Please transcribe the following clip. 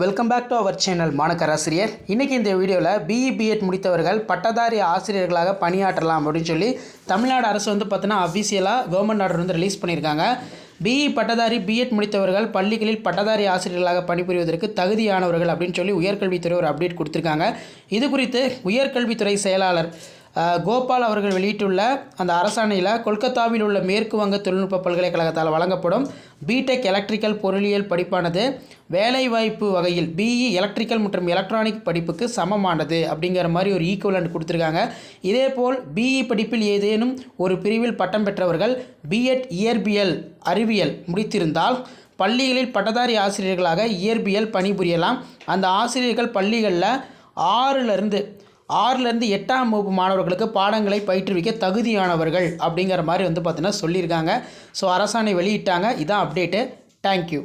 Welcome back to our channel மாணக்கராசிரியர். இன்றைக்கி இந்த வீடியோவில் பிஇ பிஎட் முடித்தவர்கள் பட்டதாரி ஆசிரியர்களாக பணியாற்றலாம் அப்படின்னு சொல்லி தமிழ்நாடு அரசு பார்த்தீங்கன்னா அஃபிஷியலாக கவர்மெண்ட் ஆர்டர் ரிலீஸ் பண்ணியிருக்காங்க. பிஇ பட்டதாரி பிஎட் முடித்தவர்கள் பள்ளிகளில் பட்டதாரி ஆசிரியர்களாக பணிபுரிவதற்கு தகுதியானவர்கள் அப்படின்னு சொல்லி உயர்கல்வித்துறை ஒரு அப்டேட் கொடுத்துருக்காங்க. இது குறித்து உயர்கல்வித்துறை செயலாளர் கோபால் அவர்கள் வெளியிட்டுள்ள அந்த அரசாணையில் கொல்கத்தாவில் உள்ள மேற்கு வங்க தொழில்நுட்ப பல்கலைக்கழகத்தால் வழங்கப்படும் பிடெக் எலக்ட்ரிக்கல் பொருளியல் படிப்பானது வேலைவாய்ப்பு வகையில் பிஇ எலக்ட்ரிக்கல் மற்றும் எலக்ட்ரானிக் படிப்புக்கு சமமானது அப்படிங்கிற மாதிரி ஒரு ஈக்குவலண்ட் கொடுத்துருக்காங்க. இதேபோல் பிஇ படிப்பில் ஏதேனும் ஒரு பிரிவில் பட்டம் பெற்றவர்கள் பிஎட் இயற்பியல் அறிவியல் முடித்திருந்தால் பள்ளிகளில் பட்டதாரி ஆசிரியர்களாக இயற்பியல் பணிபுரியலாம். அந்த ஆசிரியர்கள் பள்ளிகளில் 6லேருந்து 8ஆம் வகுப்பு மாணவர்களுக்கு பாடங்களை பயிற்றுவிக்க தகுதியானவர்கள் அப்படிங்கிற மாதிரி பார்த்தீங்கன்னா சொல்லியிருக்காங்க. ஸோ அரசாணை வெளியிட்டாங்க. இதான் அப்டேட்டு. தேங்க்யூ.